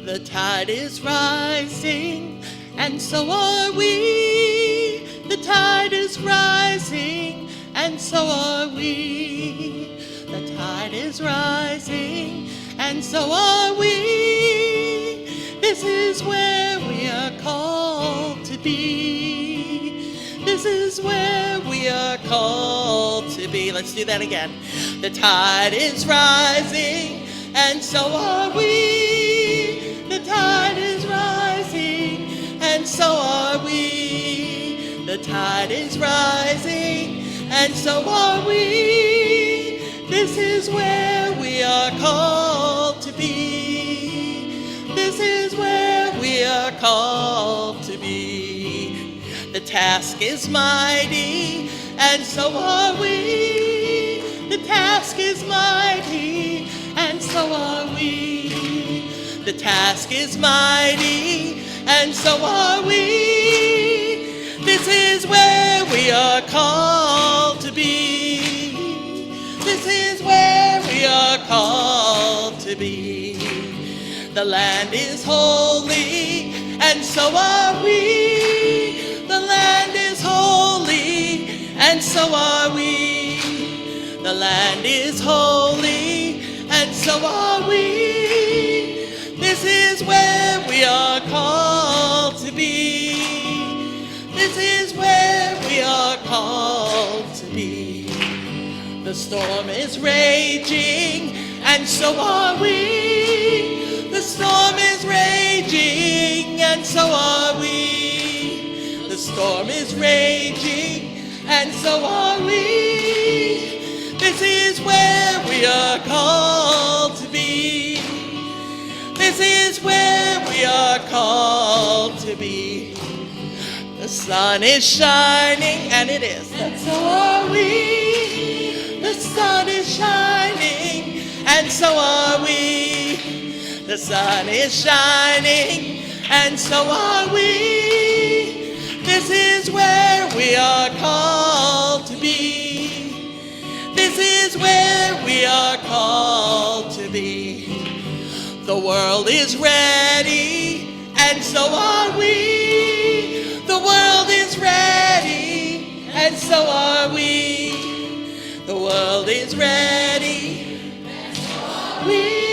The tide is rising, and so are we. The tide is rising, and so are we. The tide is rising, and so are we. This is where we are called to be. This is where we are called to be. Let's do that again. The tide is rising, and so are we. The tide is rising. tide is rising, and so are we. This is where we are called to be. This is where we are called to be. The task is mighty, and so are we. The task is mighty, and so are we. The task is mighty, and so are we. This is where we are called to be. This is where we are called to be. The land is holy, and so are we. The land is holy, and so are we. The land is holy, and so are we. This is where we are called to be. This is where we are called to be. The storm is raging, and so are we. The storm is raging, and so are we. The storm is raging, and so are we. This is where we are called to be. This is where we are called to be. The sun is shining, and it is, and so are we. The sun is shining, and so are we. The sun is shining, and so are we. This is where we are called to be. This is where we are called to be. The world is ready, and so are we. The world is ready, and so are we. The world is ready, and so are we.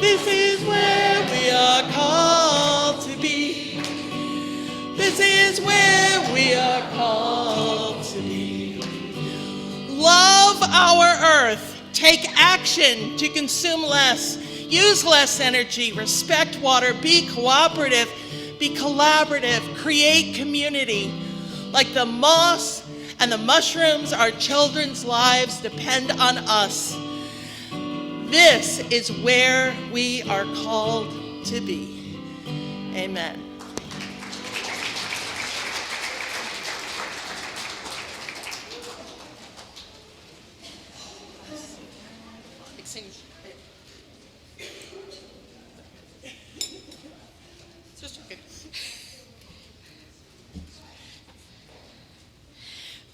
This is where we are called to be. This is where we are called to be. Love our earth. Take action to consume less. Use less energy. Respect water. Be cooperative. Be collaborative. Create community. Like the moss and the mushrooms, our children's lives depend on us. This is where we are called to be. Amen.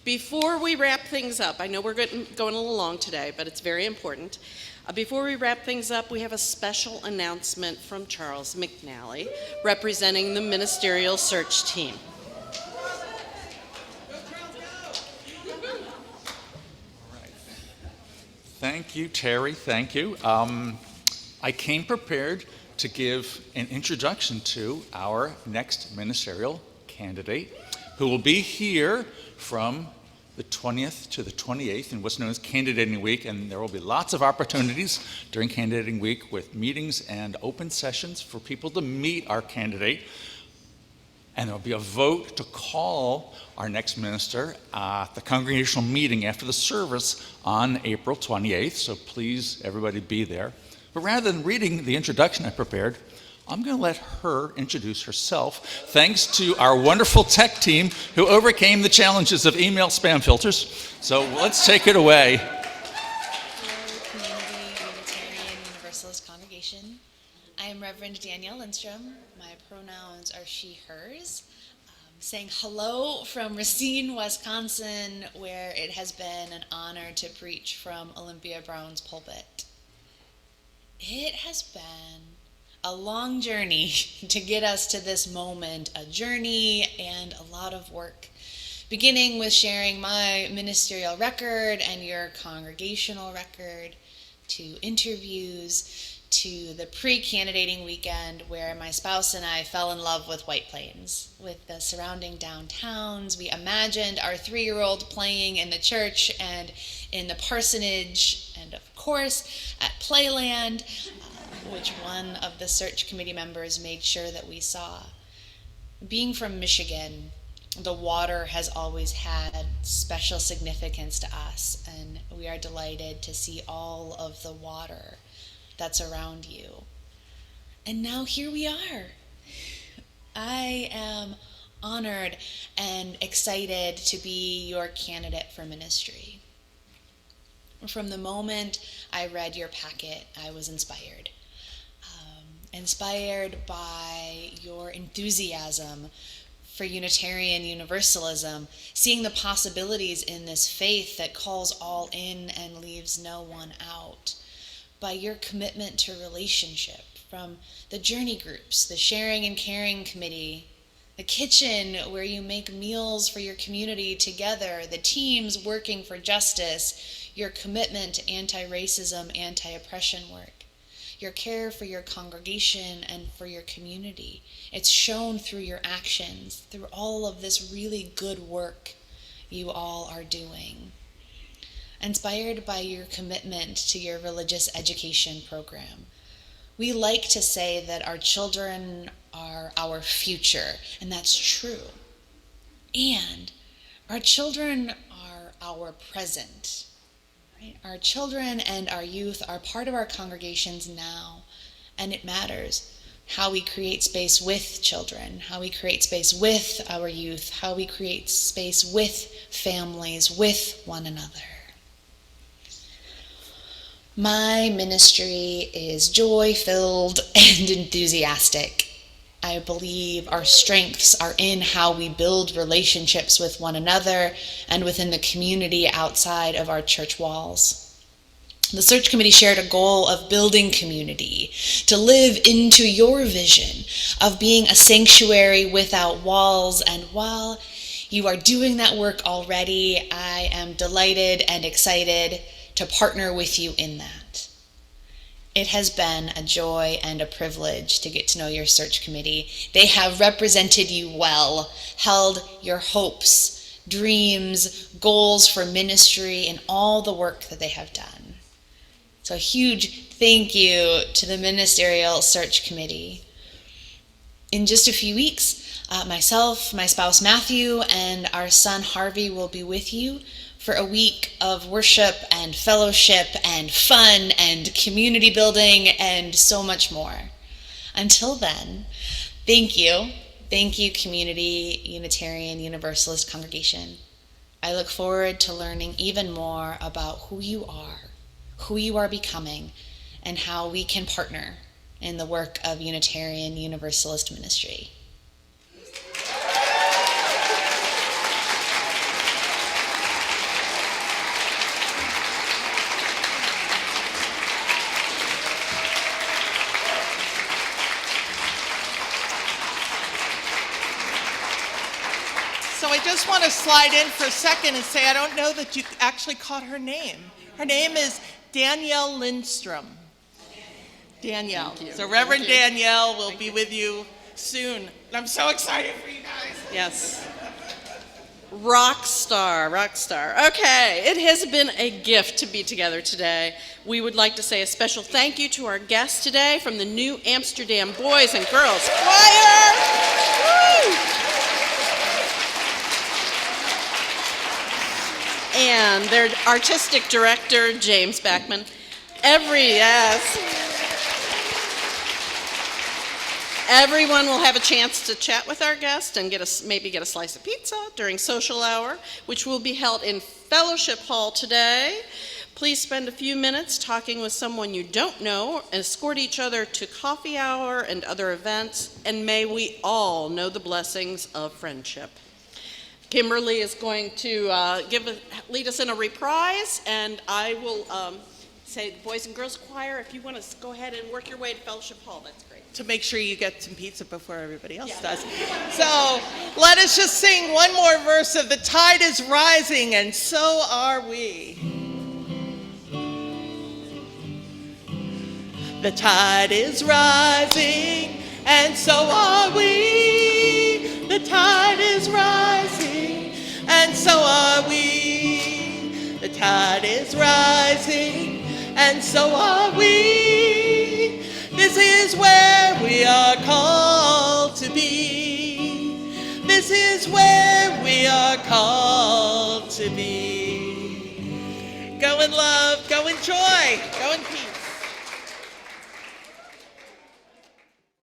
Before we wrap things up, I know we're going a little long today, but it's very important. Before we wrap things up, we have a special announcement from Charles McNally, representing the ministerial search team. Thank you, Terry. Thank you. I came prepared to give an introduction to our next ministerial candidate, who will be here from the 20th to the 28th in what's known as Candidating Week, and there will be lots of opportunities during Candidating Week with meetings and open sessions for people to meet our candidate. And there will be a vote to call our next minister at the congregational meeting after the service on April 28th, so please, everybody, be there. But rather than reading the introduction I prepared, I'm going to let her introduce herself, thanks to our wonderful tech team who overcame the challenges of email spam filters. So let's take it away. Hello, community, Unitarian Universalist Congregation. I am Reverend Danielle Lindstrom. My pronouns are she, hers. Saying hello from Racine, Wisconsin, where it has been an honor to preach from Olympia Brown's pulpit. It has been a long journey to get us to this moment, a journey and a lot of work, beginning with sharing my ministerial record and your congregational record, to interviews, to the pre-candidating weekend where my spouse and I fell in love with White Plains, with the surrounding downtowns. We imagined our 3-year-old playing in the church and in the parsonage, and of course at Playland, which one of the search committee members made sure that we saw. Being from Michigan, the water has always had special significance to us, and we are delighted to see all of the water that's around you. And now here we are. I am honored and excited to be your candidate for ministry. From the moment I read your packet, I was inspired. Inspired by your enthusiasm for Unitarian Universalism, seeing the possibilities in this faith that calls all in and leaves no one out, by your commitment to relationship, from the journey groups, the sharing and caring committee, the kitchen where you make meals for your community together, the teams working for justice, your commitment to anti-racism, anti-oppression work, your care for your congregation and for your community. It's shown through your actions, through all of this really good work you all are doing. Inspired by your commitment to your religious education program. We like to say that our children are our future, and that's true. And our children are our present. Right? Our children and our youth are part of our congregations now, and it matters how we create space with children, how we create space with our youth, how we create space with families, with one another. My ministry is joy-filled and enthusiastic. I believe our strengths are in how we build relationships with one another and within the community outside of our church walls. The search committee shared a goal of building community, to live into your vision of being a sanctuary without walls. And while you are doing that work already, I am delighted and excited to partner with you in that. It has been a joy and a privilege to get to know your search committee. They have represented you well, held your hopes, dreams, goals for ministry, and all the work that they have done. So a huge thank you to the Ministerial Search Committee. In just a few weeks, myself, my spouse Matthew, and our son Harvey will be with you for a week of worship and fellowship and fun and community building and so much more. Until then, thank you. Thank you, Community Unitarian Universalist Congregation. I look forward to learning even more about who you are becoming, and how we can partner in the work of Unitarian Universalist ministry. So I just want to slide in for a second and say I don't know that you actually caught her name. Her name is Danielle Lindstrom. Danielle. So Reverend Danielle will be with you soon. I'm so excited for you guys. Yes. Rock star. Okay, it has been a gift to be together today. We would like to say a special thank you to our guests today from the new Amsterdam Boys and Girls Choir. Woo! And their artistic director, James Backmon. Everyone will have a chance to chat with our guest and maybe get a slice of pizza during social hour, which will be held in Fellowship Hall today. Please spend a few minutes talking with someone you don't know, escort each other to coffee hour and other events, and may we all know the blessings of friendship. Kimberley is going to lead us in a reprise, and I will say the Boys and Girls Choir, if you want to go ahead and work your way to Fellowship Hall, that's great. To make sure you get some pizza before everybody else does. So let us just sing one more verse of The Tide is Rising, and so are we. The tide is rising, and so are we. The tide is rising, and so are we. The tide is rising, and so are we. This is where we are called to be. This This is where we are called to be. Go in love, go in joy, go in peace.